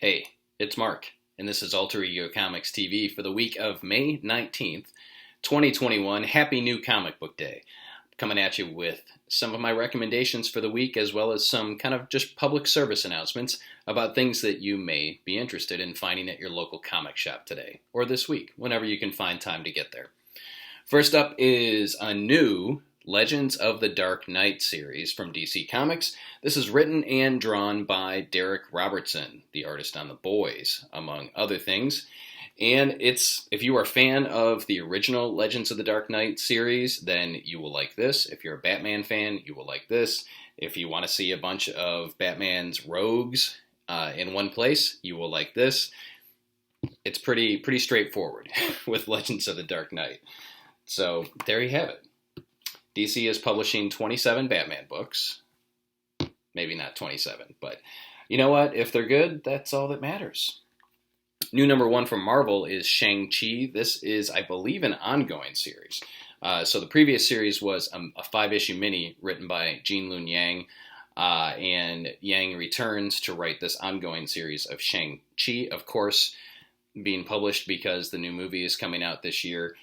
Hey, it's Marc, and this is Alter Ego Comics TV for the week of May 19th, 2021. Happy New Comic Book Day. Coming at you with some of my recommendations for the week, as well as some kind of just public service announcements about things that you may be interested in finding at your local comic shop today, or this week, whenever you can find time to get there. First up is a new Legends of the Dark Knight series from DC Comics. This is written and drawn by Derek Robertson, the artist on The Boys, among other things. And if you are a fan of the original Legends of the Dark Knight series, then you will like this. If you're a Batman fan, you will like this. If you want to see a bunch of Batman's rogues in one place, you will like this. It's pretty straightforward with Legends of the Dark Knight. So there you have it. DC is publishing 27 Batman books. Maybe not 27, but you know what? If they're good, that's all that matters. New number 1 from Marvel is Shang-Chi. This is, I believe, an ongoing series. So the previous series was a 5-issue mini written by Gene Luen Yang, and Yang returns to write this ongoing series of Shang-Chi, of course, being published because the new movie is coming out this year.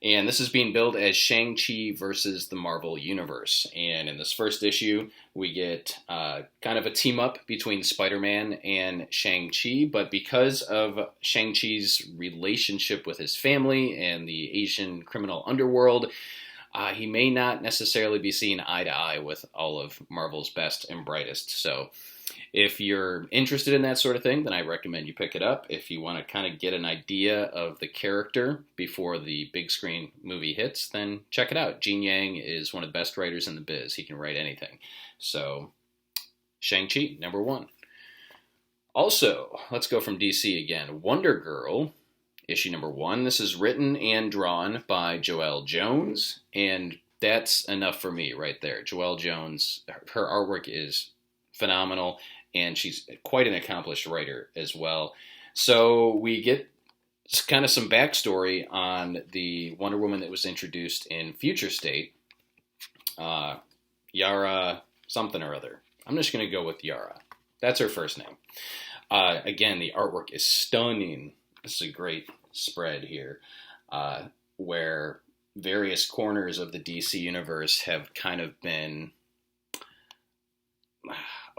And this is being billed as Shang-Chi versus the Marvel Universe. And in this first issue, we get kind of a team-up between Spider-Man and Shang-Chi. But because of Shang-Chi's relationship with his family and the Asian criminal underworld, he may not necessarily be seeing eye to eye with all of Marvel's best and brightest. So if you're interested in that sort of thing, then I recommend you pick it up. If you want to kind of get an idea of the character before the big screen movie hits, then check it out. Gene Yang is one of the best writers in the biz. He can write anything. So, Shang-Chi, number 1. Also, let's go from DC again. Wonder Girl, issue number 1. This is written and drawn by Joelle Jones, and that's enough for me right there. Joelle Jones, her artwork is phenomenal, and she's quite an accomplished writer as well. So we get kind of some backstory on the Wonder Woman that was introduced in Future State, Yara something or other. I'm just going to go with Yara. That's her first name. Again, the artwork is stunning. This is a great spread here, where various corners of the DC universe have kind of been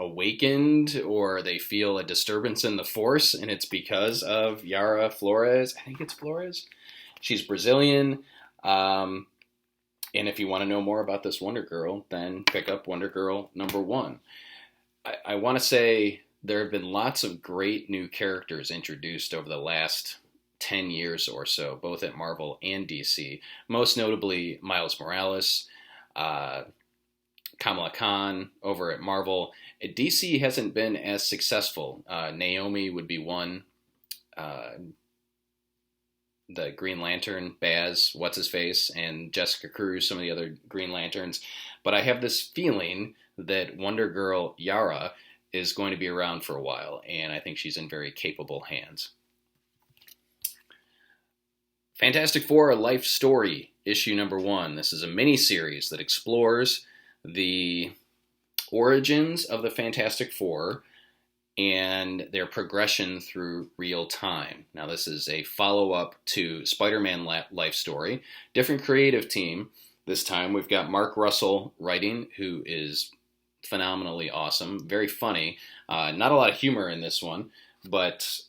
awakened, or they feel a disturbance in the force, and it's because of Yara Flores. I think it's Flores. She's Brazilian. And if you want to know more about this Wonder Girl, then pick up Wonder Girl number 1. I want to say there have been lots of great new characters introduced over the last 10 years or so, both at Marvel and DC. Most notably, Miles Morales, Kamala Khan over at Marvel. At DC hasn't been as successful. Naomi would be one. The Green Lantern, Baz, what's-his-face, and Jessica Cruz, some of the other Green Lanterns. But I have this feeling that Wonder Girl Yara is going to be around for a while, and I think she's in very capable hands. Fantastic Four, A Life Story, issue number 1. This is a mini-series that explores the origins of the Fantastic Four and their progression through real time. Now, this is a follow-up to Spider-Man Life Story. Different creative team. This time we've got Marc Russell writing, who is phenomenally awesome. Very funny. Not a lot of humor in this one, but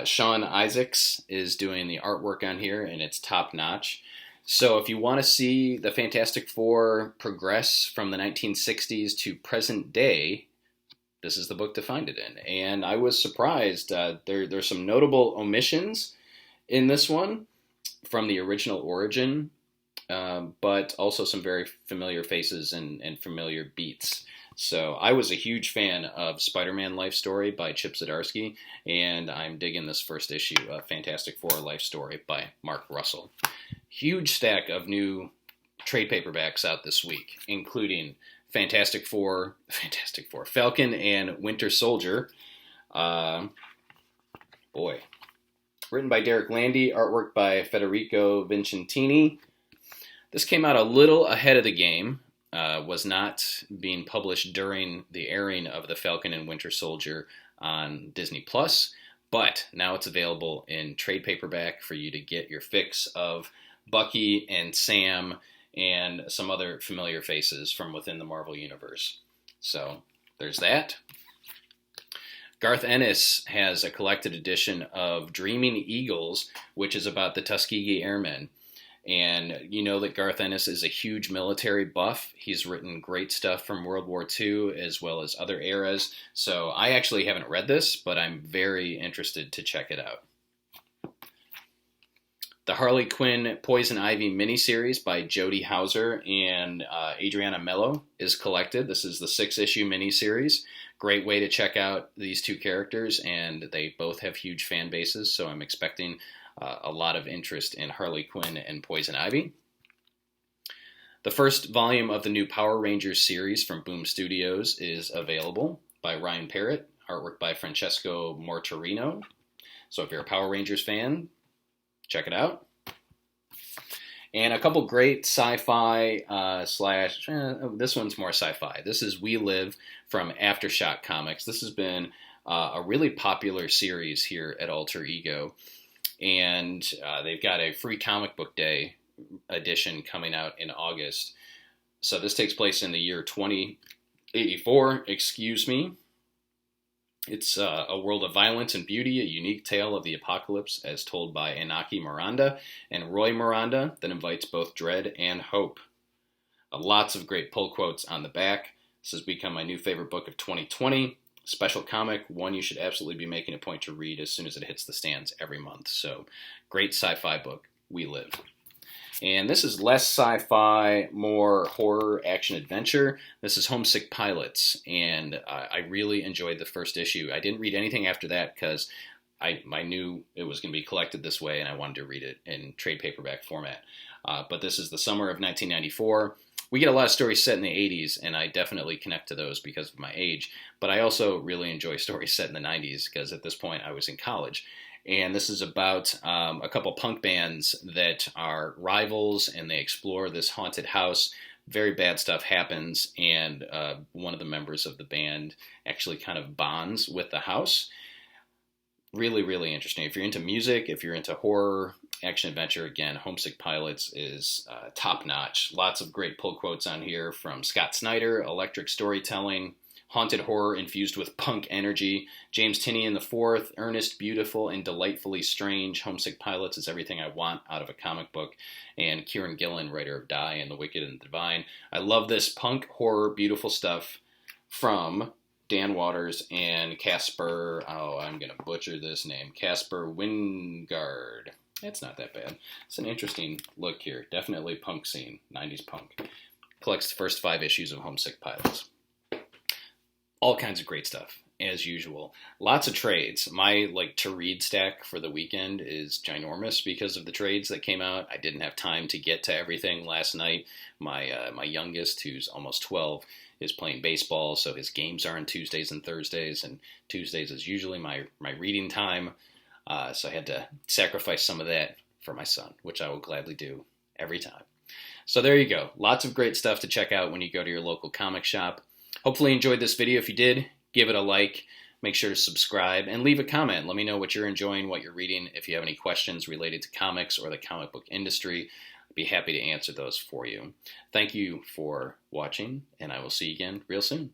Sean Isaacs is doing the artwork on here, and it's top-notch. So if you want to see the Fantastic Four progress from the 1960s to present day, this is the book to find it in. And I was surprised. There's some notable omissions in this one from the original origin, but also some very familiar faces and familiar beats. So I was a huge fan of Spider-Man Life Story by Chip Zdarsky, and I'm digging this first issue of Fantastic Four Life Story by Marc Russell. Huge stack of new trade paperbacks out this week, including Fantastic Four, Falcon and Winter Soldier. Written by Derek Landy, artwork by Federico Vincentini. This came out a little ahead of the game. Was not being published during the airing of the Falcon and Winter Soldier on Disney Plus, but now it's available in trade paperback for you to get your fix of Bucky and Sam and some other familiar faces from within the Marvel Universe. So there's that. Garth Ennis has a collected edition of Dreaming Eagles, which is about the Tuskegee Airmen. And you know that Garth Ennis is a huge military buff. He's written great stuff from World War II as well as other eras. So I actually haven't read this, but I'm very interested to check it out. The Harley Quinn Poison Ivy miniseries by Jody Houser and Adriana Mello is collected. This is the 6-issue miniseries. Great way to check out these two characters, and they both have huge fan bases, so I'm expecting a lot of interest in Harley Quinn and Poison Ivy. The first volume of the new Power Rangers series from Boom Studios is available by Ryan Parrott, artwork by Francesco Mortorino. So if you're a Power Rangers fan, check it out. And a couple great sci-fi this one's more sci-fi. This is We Live from Aftershock Comics. This has been a really popular series here at Alter Ego. And they've got a free comic book day edition coming out in August. So this takes place in the year 2084, excuse me. It's a world of violence and beauty, a unique tale of the apocalypse as told by Inaki Miranda and Roy Miranda that invites both dread and hope. Lots of great pull quotes on the back. This has become my new favorite book of 2020. Special comic, one you should absolutely be making a point to read as soon as it hits the stands every month. So, great sci-fi book, We Live. And this is less sci-fi, more horror, action-adventure. This is Homesick Pilots, and I really enjoyed the first issue. I didn't read anything after that because I knew it was going to be collected this way, and I wanted to read it in trade paperback format. But this is the summer of 1994. We get a lot of stories set in the 80s, and I definitely connect to those because of my age. But I also really enjoy stories set in the 90s because at this point I was in college. And this is about a couple punk bands that are rivals, and they explore this haunted house. Very bad stuff happens, and one of the members of the band actually kind of bonds with the house. Really, really interesting. If you're into music, if you're into horror, action-adventure, again, Homesick Pilots is top-notch. Lots of great pull quotes on here from Scott Snyder, electric storytelling, haunted horror infused with punk energy, James Tynion IV, earnest, beautiful, and delightfully strange. Homesick Pilots is everything I want out of a comic book, and Kieran Gillen, writer of Die and The Wicked and the Divine. I love this punk horror, beautiful stuff from Dan Waters and Casper, I'm going to butcher this name, Casper Wingard. It's not that bad. It's an interesting look here. Definitely punk scene, 90s punk. Collects the first 5 issues of Homesick Pilots. All kinds of great stuff, as usual. Lots of trades. My to-read stack for the weekend is ginormous because of the trades that came out. I didn't have time to get to everything last night. My youngest, who's almost 12, is playing baseball, so his games are on Tuesdays and Thursdays, and Tuesdays is usually my reading time. So I had to sacrifice some of that for my son, which I will gladly do every time. So there you go. Lots of great stuff to check out when you go to your local comic shop. Hopefully you enjoyed this video. If you did, give it a like. Make sure to subscribe and leave a comment. Let me know what you're enjoying, what you're reading. If you have any questions related to comics or the comic book industry, I'd be happy to answer those for you. Thank you for watching, and I will see you again real soon.